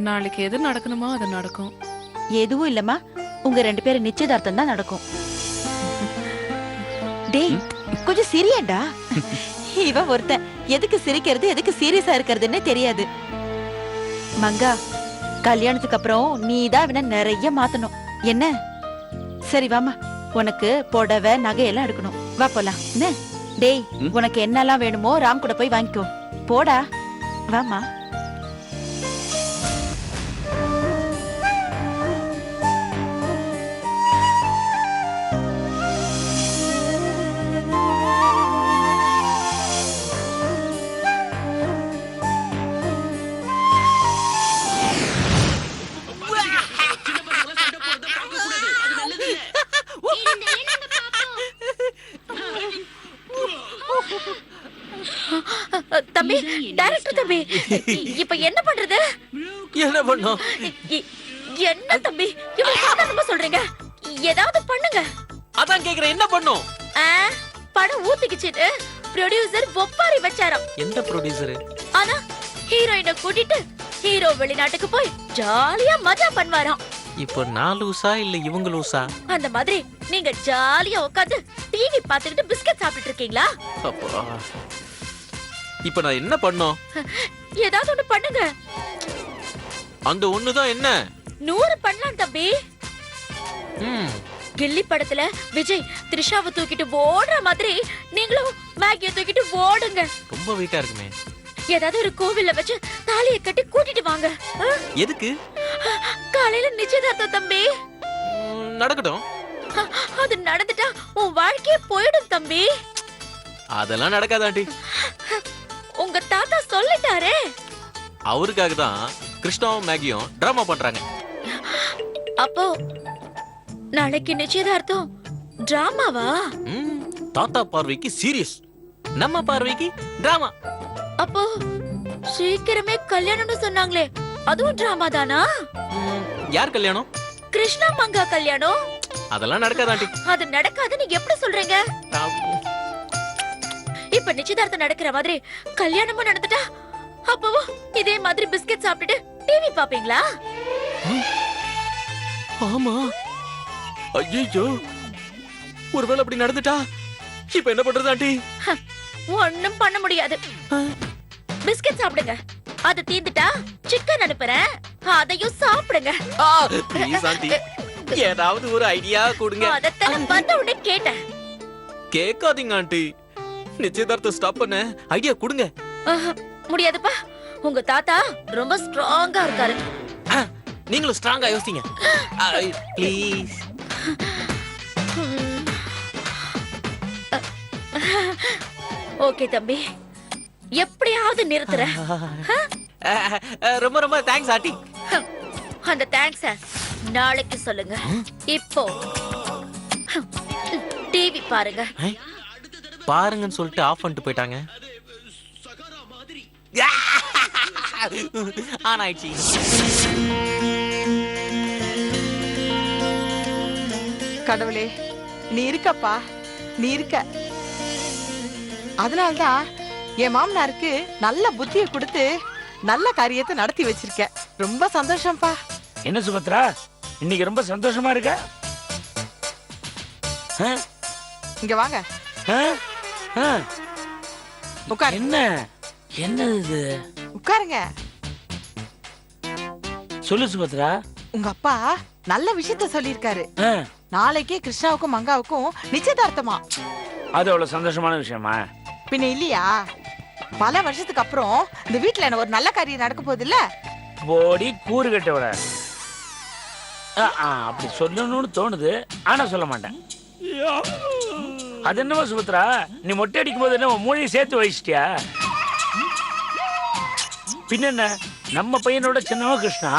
நாளைக்கு எது நடக்கணுமோ அது நடக்கும். எதுவும் இல்லம்மா, உங்க 2 பேரும் நிச்சயதார்த்தம் தான் நடக்கும். டேய் கொஞ்சம் சிரியண்டா. இவ ஒருத்தன் எதுக்கு சிரிக்கிறது எதுக்கு சீரியஸா இருக்கிறதுன்னு தெரியாது. மங்கா, கல்யாணத்துக்கு அப்புறம் நீதான் இவனை நிறைய மாத்தணும் என்ன? சரி வாமா, உனக்கு புடவை நகையெல்லாம் எடுக்கணும். வா போலாம் என்ன? டேய் உனக்கு என்னெல்லாம் வேணுமோ ராம் கூட போய் வாங்கிக்கோ. போடா வாமா. தம்பி, டைரக்டர் தம்பி, இப்ப என்ன பண்றது? என்ன பண்ணோம்? என்ன தம்பி இவ்வளவு சாதாரணமா சொல்றீங்க? ஏதாவது பண்ணுங்க. அதான் கேக்குறேன், என்ன பண்ணோம்? படம் ஊத்திக்கிச்சிட்டு ப்ரொடியூசர் ஒப்பாரி வச்சாராம். எந்த ப்ரொடியூசர்? ஆனா ஹீரோயினை கூட்டிட்டு ஹீரோ வெளிநாட்டுக்கு போய் ஜாலியா மஜா பண்ணுவாராம். இப்போ நான் லூசா இல்ல இவங்க லூசா? அந்த மாதிரி நீங்க ஜாலியா உட்கார்ந்து டிவி பார்த்துக்கிட்டு பிஸ்கட் சாப்பிட்டு இருக்கீங்களா? அப்பா, இப்போ நான் என்ன பண்ணோம்? ஏதாவது ஒண்ணு பண்ணுங்க. அந்த ஒண்ணுதான் என்ன? 100 பண்ணலாம் தம்பி. கில்லி படத்துல விஜய் த்ரிஷாவை தூக்கிட்டு ஓடுற மாதிரி நீங்களும் மேகியை தூக்கிட்டு ஓடுங்க. ரொம்ப வெயிட்டா இருக்குமே. ஏதாவது ஒரு கோவில்ல வச்சு தாலியை கட்டி கூட்டிட்டு வாங்க. எதுக்கு? காலையில நிச்சயதார்த்தம் தம்பி. நடக்கட்டும். அது நடந்துட்டா உன் வாழ்க்கையே போயிடும் தம்பி. அதெல்லாம் நடக்காது ஆண்டி. உங்க தாத்தா சொல்லிட்டாரே. அவருக்காக தான் கிருஷ்ணாவும் மேகியும் டிராமா பண்றாங்க. அப்போ நாளைக்கு நிச்சயதார்த்தம் டிராமாவா? தாத்தா பார்வைக்கு சீரியஸ், நம்ம பார்வைக்கு டிராமா. அப்போ சீக்கிரமே கல்யாணம்னு சொன்னாங்களே, அதுவும் டிராமா தானா? யார் கல்யாணம்? கிருஷ்ணா மங்கா கல்யாணம். அதெல்லாம் நடக்காது ஆண்டி. அது நடக்காது நீங்க எப்படி சொல்றீங்க? இப்ப நிச்சயதார்த்தம் நடக்கிற மாதிரி கல்யாணமும் நடந்துட்டா அப்பவும் இதே மாதிரி பிஸ்கட் சாப்பிட்டுட்டு டிவி பாப்பீங்களா? ஆமா. ஐயோ, ஒருவேளை அப்படி நடந்துட்டா இப்ப என்ன பண்றது ஆண்டி? ஒண்ணும் பண்ண முடியாது. பிஸ்கட் சாப்பிடுங்க. அது தீந்துட்டா சிக்கன் அனுப்புறேன், அதையும் சாப்பிடுங்க. ப்ளீஸ் ஆண்டி, ஏதாவது ஒரு ஐடியா கொடுங்க. அதத்தான வந்த உடனே கேட்டேன். கேட்காதீங்க ஆண்டி, நிச்சயதார்த்தம் ஸ்டாப் பண்ண ஐடியா கொடுங்க. முடியாதுப்பா, உங்க தாத்தா ரொம்ப ஸ்ட்ராங்கா இருக்காரு. நீங்களும் ஸ்ட்ராங்கா யோசிங்க ப்ளீஸ். ஓகே தம்பி, எப்படியாவது நிறுத்துற. ரொம்ப ரொம்ப தேங்க்ஸ் ஆண்டி. அந்த தேங்க்ஸ நாளைக்கு சொல்லுங்க. இப்போ டிவி பாருங்க. பாருங்கன்னு சொல்லிட்டு ஆஃப் பண்ணிட்டு போயிட்டாங்க. ஆன் ஆயிடுச்சு. கடவுளே, நீ இருக்கப்பா, நீ இருக்க. அதனால்தான் என் மாமனாருக்கு நல்ல புத்தியை கொடுத்து நல்ல காரியத்தை நடத்தி வச்சிருக்க. ரொம்ப சந்தோஷம்ப்பா. என்ன சுபத்ரா, இன்னைக்கு ரொம்ப சந்தோஷமா இருக்க? இங்க வாங்க, உட்காரு. என்ன என்ன இது? உட்காருங்க. சொல்லு சுபத்ரா. உங்க அப்பா நல்ல விஷயத்த சொல்லிருக்காரு. நாளைக்கே கிருஷ்ணாவுக்கும் மங்காவுக்கும் நிச்சயதார்த்தமா. அது அவ்வளவு சந்தோஷமான விஷயமா? பின்ன இல்லையா? பல வருஷத்துக்கு அப்புறம் இந்த வீட்டுல என்ன ஒரு நல்ல காரியம் நடக்க போகுது இல்ல? போடி கூறு கட்டவட. அப்படி சொல்லணும்னு தோணுது, ஆனா சொல்ல மாட்டேன். அது என்னவோ சுபத்ரா, நீ மொட்டை அடிக்கும் போது என்ன மூளையை சேர்த்து வச்சிட்டியா? பின்ன நம்ம பையனோட சின்னவன் கிருஷ்ணா,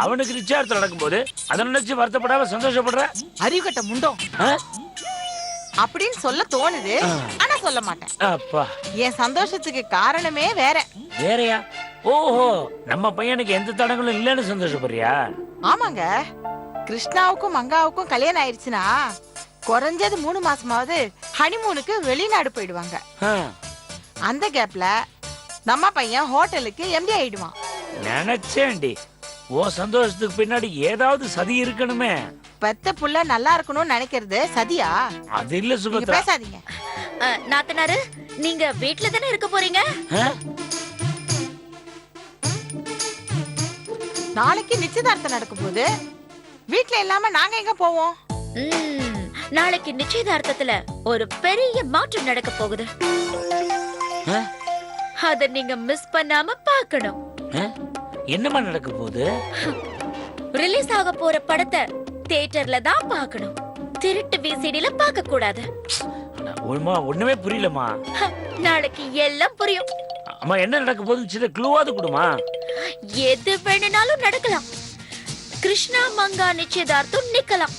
அவனுக்கு நிச்சயார்த்தம் நடக்கும்போது அதை நினைச்சு வருத்தப்படாம சந்தோஷப்படுற? அறிவுகட்ட முண்டோம் அப்படின்னு சொல்ல தோணுது, ஆனா சொல்ல மாட்டேன். அப்பா, என் சந்தோஷத்துக்கு காரணமே வேற. வேறயா? ஓஹோ, நம்ம பையனுக்கு எந்த தடங்களும் இல்லைன்னு சந்தோஷப்படுறியா? ஆமாங்க, கிருஷ்ணாவுக்கும் மங்காவுக்கும் கல்யாணம் ஆயிடுச்சுன்னா குறைஞ்சது 3 மாசமாவது ஹனிமூனுக்கு வெளிநாடு போயிடுவாங்க. அந்த கேப்ல நம்ம பையன் ஹோட்டலுக்கு எம்டி ஆயிடுவான். நினைச்சேன்டி, ஓ சந்தோஷத்துக்கு பின்னாடி ஏதாவது சதி இருக்கணுமே. பெத்த புள்ள நல்லா இருக்கணும்னு நினைக்கிறது சதியா? அது இல்ல நீங்க சுபத்ரா. பேசாதீங்க. நாத்தனாரு, நீங்க வீட்ல தானே இருக்க போறீங்க? ஆ? நாளைக்கு நிச்சயதார்த்தம் நடக்க போகுது. வீட்ல இல்லாம நாங்க எங்க போவோம்? நாளைக்கு நிச்சயதார்த்தத்துல ஒரு பெரிய மாற்றம் நடக்க போகுது. ஆ? அத நீங்க மிஸ் பண்ணாம பார்க்கணும். ஆ? என்னமா நடக்க போகுது? ரிலீஸ் ஆக போற படத்தை தியேட்டர்ல தான் பார்க்கணும். திருட்டு விசிடில பார்க்க கூடாது. ஒண்ணுமே புரியலமா. நாளைக்கு எல்லாம் புரியும். அம்மா என்ன நடக்க போகுதுன்னு சின்ன க்ளூவாது கொடுமா. எது வேணும்னாலும் நடக்கலாம். கிருஷ்ணா மங்கா நிச்சயதார்த்தம் நிக்கலாம்.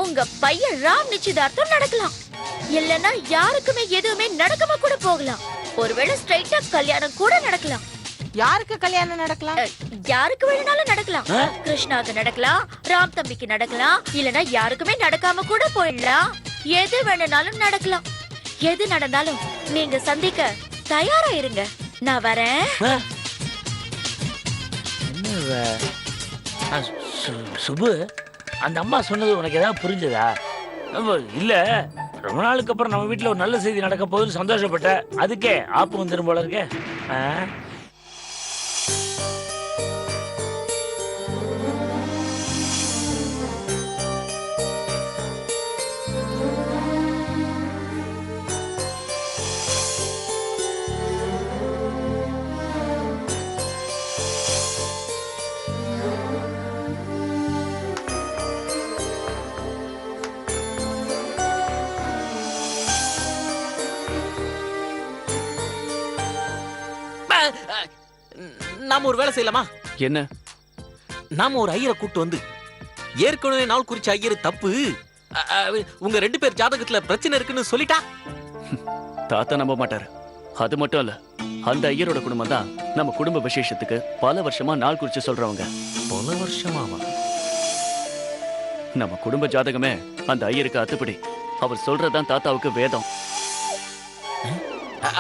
உங்க பையன் ராம் நிச்சயதார்த்தம் நடக்கலாம். இல்லனா யாருக்குமே எதுவுமே நடக்காம கூட போகலாம். ஒருவேளை ஸ்ட்ரைட்டா கல்யாணம் கூட நடக்கலாம். யாருக்கு கல்யாணம் நடக்கலாம்? யாருக்கு வேணும்னாலும் நடக்கலாம். கிருஷ்ணாக்கு நடக்கலாம், ராம் தம்பிக்கு நடக்கலாம், இல்லனா யாருக்குமே நடக்காம கூட போயிடலாம். எது வேணும்னாலும் நடக்கலாம். எது நடந்தாலும் நீங்க சந்திக்க தயாரா இருங்க. நான் வரேன். சுபு, அந்த அம்மா சொன்னது உனக்கு ஏதாவது புரிஞ்சதா? இல்ல, ரொம்ப நாளுக்கு அப்புறம் நம்ம வீட்டுல ஒரு நல்ல செய்தி நடக்க போகுதுன்னு சந்தோஷப்பட்ட. அதுக்கே ஆப்பு வந்துடும் போல இருக்க. நாம ஒரு வேலை செய்யலாமா? என்ன? நாம ஒரு ஐயரை கூட்டு வந்து, ஏற்கனவே நாள் குறிச்ச ஐயர் தப்பு, உங்க 2 பேர் ஜாதகத்துல பிரச்சனை இருக்குன்னு சொல்லிட்டா தாத்தா நம்ப மாட்டாரு. அது மட்டும் இல்ல, அந்த ஐயரோட குடும்பம் தான் நம்ம குடும்ப விசேஷத்துக்கு பல வருஷமா நாள் குறிச்சு சொல்றவங்க. பல வருஷமாவா? நம்ம குடும்ப ஜாதகமே அந்த ஐயருக்கு அத்துப்படி. அவர் சொல்றதுதான் தாத்தாவுக்கு வேதம்.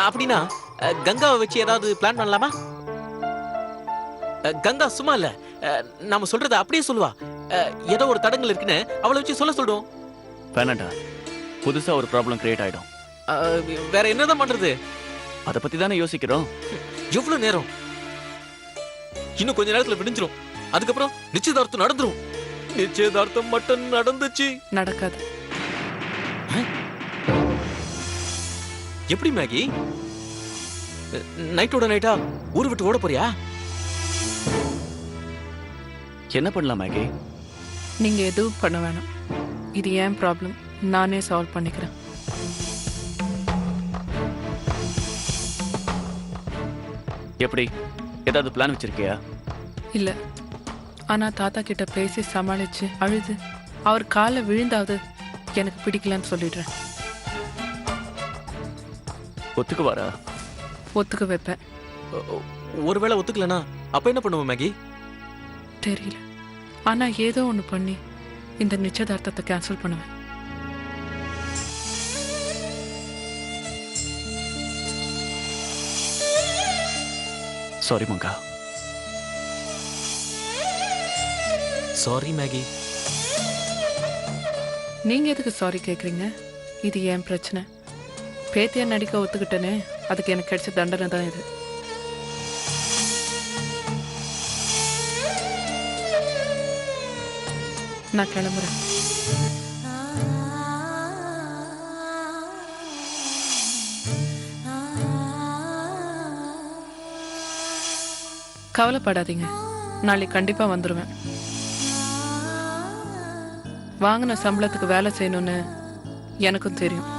அப்படின்னா கங்காவை வச்சு ஏதாவது பிளான் பண்ணலாமா? கங்கா சும்மா இல்ல, நாம சொல்றத அப்படியே சொல்லுவா. ஏதோ ஒரு தடங்கள் இருக்குன்னு அவளை வச்சு சொல்லுவோம். வேணாண்டா, புதுசா ஒரு ப்ராப்ளம் கிரியேட் ஆயிடும். வேற என்னதான் பண்றது? அத பத்தி தானே யோசிக்கிறோம். எவ்வளவு நேரம்? இன்னும் கொஞ்ச நேரத்துல விடிஞ்சிரும். அதுக்கப்புறம் நிச்சயதார்த்தம் நடந்துரும். நிச்சயதார்த்தம் மட்டும் நடந்துச்சு நடக்காது. எப்படி மேகி? நைட்டோட நைட்டா ஊரு விட்டு ஓட போறியா? என்ன பண்ணலாம் மேகி? நீங்க எதுவும் பண்ண வேணாம். இது ஏன் ப்ராப்ளம், நானே சால்வ் பண்ணிக்கிறேன். எப்படி? ஏதாவது பிளான் வச்சிருக்கியா? இல்ல, ஆனா தாத்தா கிட்ட பேசி சமாளிச்சு அழுது அவர் காலை விழுந்தாவது எனக்கு பிடிக்கலன்னு சொல்லிடுறேன். ஒத்துக்குவாரா? ஒத்துக்க வைப்பேன். ஒருவேளை ஒத்துக்கலனா அப்ப என்ன பண்ணுவோம் மேகி? தெரியல, ஆனா ஏதோ ஒண்ணு பண்ணி இந்த நிச்சயதார்த்தத்தை கேன்சல் பண்ணுவேன். சாரி மங்கா. சாரி மேகி. நீங்க எதுக்கு சாரி கேக்குறீங்க? இது ஏன் பிரச்சனை. பேத்தியா நடிக்க ஒத்துக்கிட்டேனே, அதுக்கு எனக்கு கிடைச்ச தண்டனை தான் இது. நான் கிளம்புறேன். கவலைப்படாதீங்க, நாளைக்கு கண்டிப்பா வந்துருவேன். வாங்கின சம்பளத்துக்கு வேலை செய்யணும்னு எனக்கும் தெரியும்.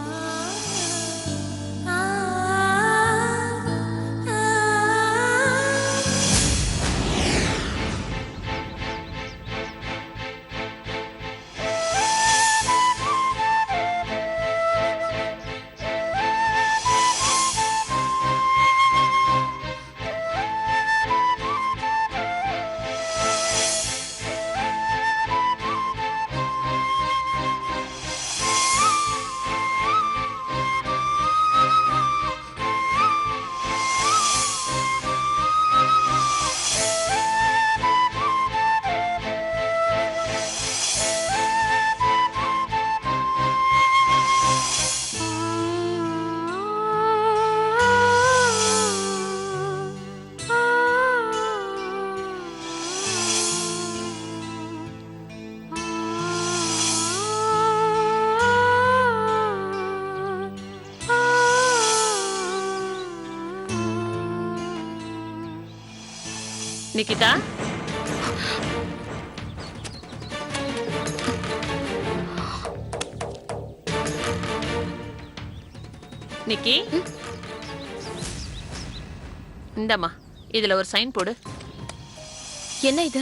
நிக்கிதா, நிக்கி, இந்தம்மா இதுல ஒரு சைன் போடு. என்ன இது?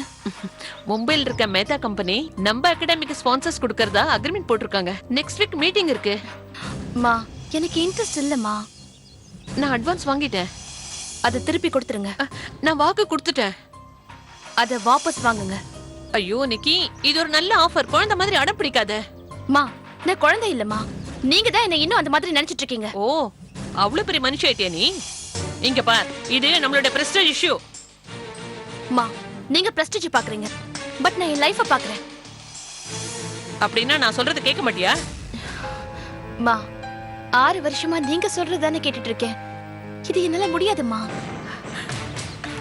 மும்பைல இருக்க மேத்தா கம்பெனி நம்ம அகாடமிக்கு ஸ்பான்சர்ஸ் கொடுக்கறதா அக்ரிமெண்ட் போட்டிருக்காங்க. நெக்ஸ்ட் வீக் மீட்டிங் இருக்கு. மா எனக்கு இன்ட்ரெஸ்ட் இல்லம்மா. நான் அட்வான்ஸ் வாங்கிட்டேன். அதை திருப்பி கொடுத்துருங்க. நான் வாக்கு கொடுத்துட்டேன். அதை வாபஸ் வாங்குங்க. ஐயோ நிக்கி, இது ஒரு நல்ல ஆஃபர். குழந்தை மாதிரி அடம் பிடிக்காத. மா நான் குழந்தை இல்லம்மா. நீங்க தான் என்ன இன்னும் அந்த மாதிரி நினைச்சிட்டு இருக்கீங்க. ஓ, அவ்வளவு பெரிய மனுஷி ஆயிட்டியா நீ? இங்க பார், இது நம்மளோட பிரஸ்டீஜ் இஷ்யூ. மா நீங்க பிரஸ்டீஜ் பாக்குறீங்க, பட் நான் என் லைஃப பாக்குறேன். அப்படின்னா நான் சொல்றது கேட்க மாட்டியா? மா 6 வருஷமா நீங்க சொல்றதானே கேட்டுட்டு இருக்கேன். இது என்னால முடியாதுமா.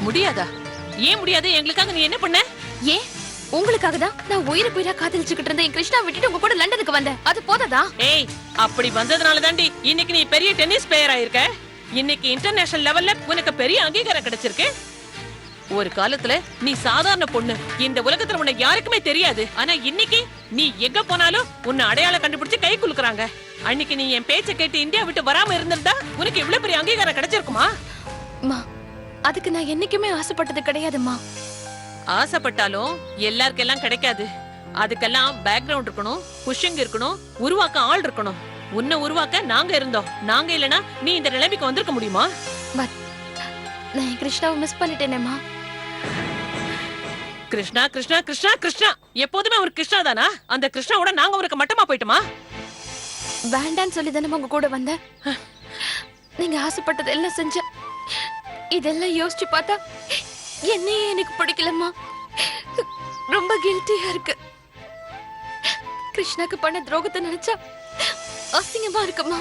முடியாதா? ஏன் முடியாது? எங்களுக்காக நீ என்ன பண்ண? ஏன் உங்களுக்காக தான் நான் உயிரை காதலிச்சுக்கிட்டு இருந்தேன். என் கிருஷ்ணா விட்டுட்டு உங்க கூட லண்டனுக்கு வந்தேன். அது போதாதா? ஏய், அப்படி வந்ததுனால தாண்டி இன்னைக்கு நீ பெரிய டென்னிஸ் பிளேயர் ஆயிருக்க. இன்னைக்கு இன்டர்நேஷனல் லெவல்ல உனக்கு பெரிய அங்கீகாரம் கிடைச்சிருக்கு. ஒரு காலத்துல நீ சாதாரண பொண்ணு, இந்த உலகத்துல உன்னை யாருக்குமே தெரியாது. ஆனா இன்னைக்கு நீ எங்க போனாலும் உன்னை அடையாளம் கண்டுபிடிச்சு கை குலுக்குறாங்க. அன்னைக்கு நீ என் பேச்ச கேட்டு இந்தியா விட்டு வராம இருந்திருந்தா உனக்கு இவ்வளவு பெரிய அங்கீகாரம் கிடைச்சிருக்குமா? மா அதுக்கு நான் என்னைக்குமே ஆசைப்பட்டது கிடையாதுமா. ஆசைப்பட்டாலும் எல்லாருக்கெல்லாம் கிடைக்காது. அதுக்கெல்லாம் பேக்ரவுண்ட் இருக்கணும், புஷிங் இருக்கணும், உருவாக்க ஆள் இருக்கணும். உன்னை உருவாக்க நாங்க இருந்தோம். நாங்க இல்லனா நீ இந்த நிலைமைக்கு வந்திருக்க முடியுமா? பட் நான் என் கிருஷ்ணாவை மிஸ் பண்ணிட்டேனேம்மா. கிருஷ்ணா கிருஷ்ணா கிருஷ்ணா கிருஷ்ணா, எப்போதுமே ஒரு கிருஷ்ணா தானா? அந்த கிருஷ்ணாவோட நாங்க உனக்கு மட்டமா போயிட்டோமா? வேண்டான்னு சொல்லி தானே உங்க கூட வந்தேன். நீங்க ஆசைப்பட்டது எல்லாம் செஞ்ச. இதெல்லாம் யோசிச்சு பார்த்தா என்னையே எனக்கு பிடிக்கலம்மா. ரொம்ப கில்ட்டியா இருக்கு. கிருஷ்ணாக்கு பண்ண துரோகத்தை நினைச்சா அசிங்கமா இருக்குமா.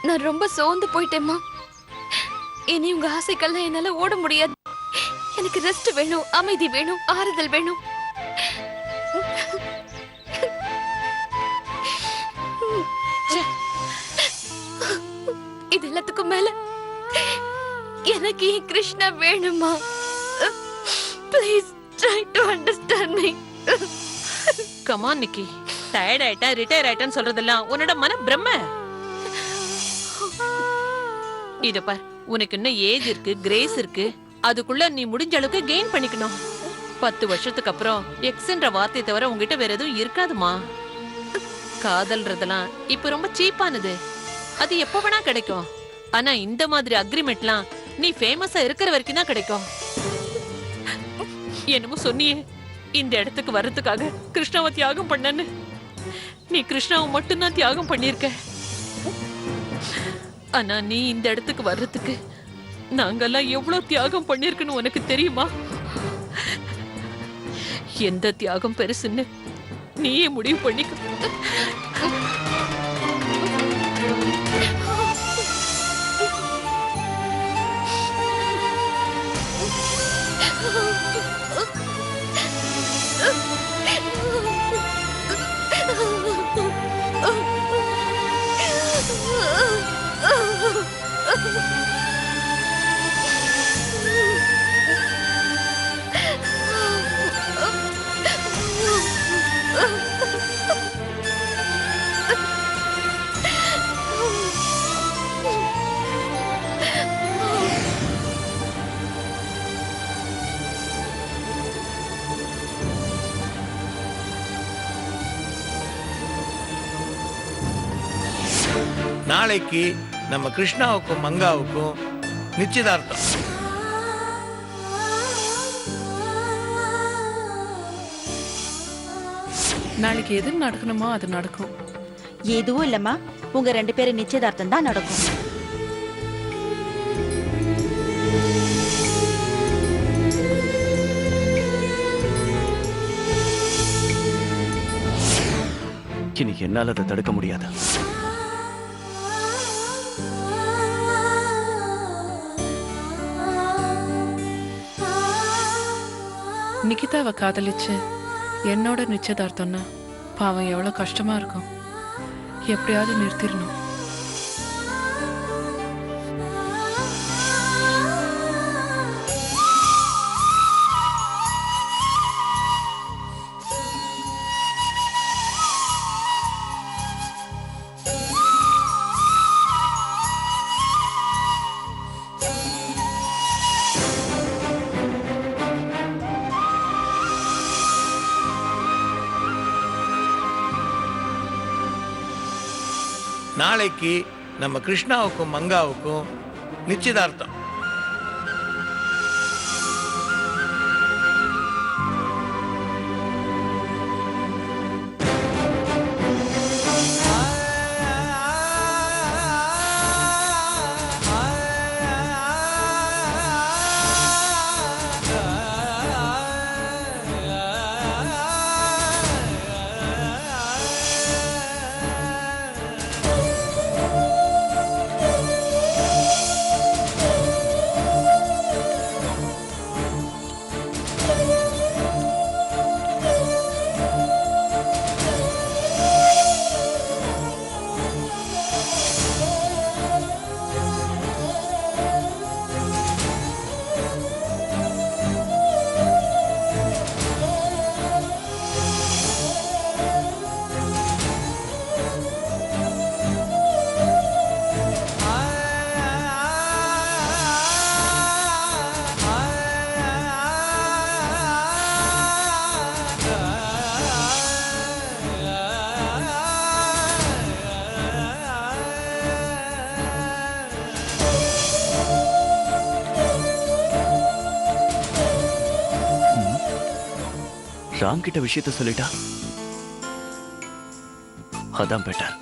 நான் ரொம்ப சோர்ந்து போயிட்டேம்மா. இனி உங்க ஆசைக்கெல்லாம் என்னால ஓட முடியாது. எனக்கு ரெஸ்ட் வேணும், அமைதி வேணும், ஆறுதல் வேணும். இது எல்லாத்துக்கும் மேல எனக்கு என் கிருஷ்ணா வேணுமா. Please try to understand me. Come on Nikki, tired ஆயிட்டா ரிட்டையர் ஆயிட்டான்னு சொல்றதெல்லாம் உன்னோட மன பிரம்ம. இத பார், உனக்கு இன்னும் ஏஜ் இருக்கு, கிரேஸ் இருக்கு. அதுக்குள்ள நீ முடிஞ்ச அளவுக்கு கெயின் பண்ணிக்கணும். 10 வருஷத்துக்கு அப்புறம் எக்ஸ்ன்ற வார்த்தை தவிர உங்ககிட்ட வேற எதுவும் இருக்காதுமா. காதல்ன்றதெல்லாம் இப்ப ரொம்ப சீப்பானது. அது எப்ப வேணா கிடைக்கும். ஆனா இந்த மாதிரி அக்ரிமெண்ட்லாம் நீ ஃபேமஸா இருக்கிற வரைக்கும் தான் கிடைக்கும். என்னமோ சொன்னியே, இந்த இடத்துக்கு வர்றதுக்காக கிருஷ்ணாவை தியாகம் பண்ணன்னு. நீ கிருஷ்ணாவை மட்டும்தான் தியாகம் பண்ணிருக்க. ஆனா நீ இந்த இடத்துக்கு வர்றதுக்கு நாங்கெல்லாம் எவ்வளவு தியாகம் பண்ணிருக்குன்னு உனக்கு தெரியுமா? எந்த தியாகம் பெருசுன்னு நீயே முடிவு பண்ணிக்க. நாளைக்கு நம்ம கிருஷ்ணாவுக்கும் மங்காவுக்கும் நிச்சயதார்த்தம். நாளைக்கு எது நடக்கணுமோ அது நடக்கும். எதுவும் இல்லம்மா, உங்க 2 பேரும் நிச்சயதார்த்தம் தான் நடக்கும். இனி என்னால அதை தடுக்க முடியாது. நிகிதாவை காதலிச்சு என்னோட நிச்சயதார்த்தம்னா பாவம் எவ்வளவு கஷ்டமா இருக்கும். எப்படியாவது நிறுத்திடணும். நாளைக்கு நம்ம கிருஷ்ணாவுக்கும் மங்காவுக்கும் நிச்சயதார்த்தம். ராம் கிட்ட விஷயத்த சொல்லிட்டா அதான் பெட்டர்.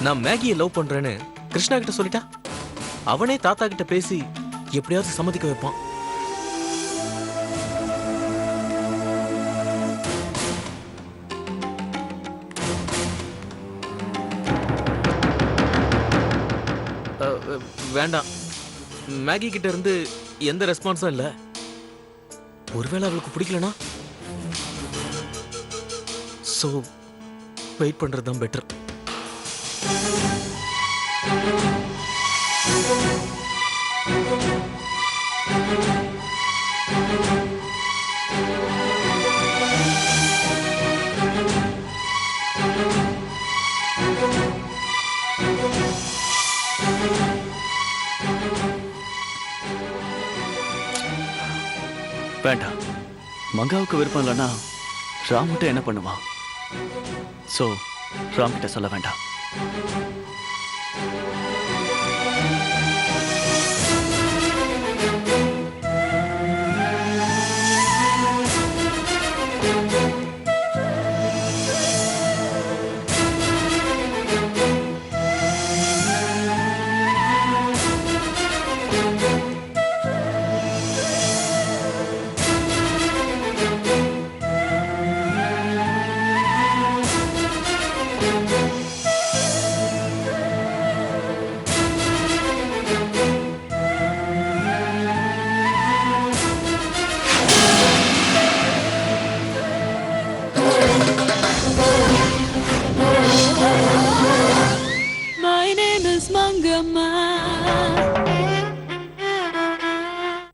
நான் மேகியை லவ் பண்றேன்னு கிருஷ்ணா கிட்ட சொல்லிட்டா அவனே தாத்தா கிட்ட பேசி எப்படியாவது சம்மதிக்க வைப்பான். வேண்டாம், மேகி கிட்ட இருந்து எந்த ரெஸ்பான்ஸும் இல்ல. ஒருவேளை அவளுக்கு பிடிக்கலனா சோ வெயிட் பண்றது தான் பெட்டர். வேண்டாம், மங்காவுக்கு விருப்பம் இல்லைன்னா ராம் மட்டும் என்ன பண்ணுவான்? சோ ராம் கிட்ட சொல்ல வேண்டாம்.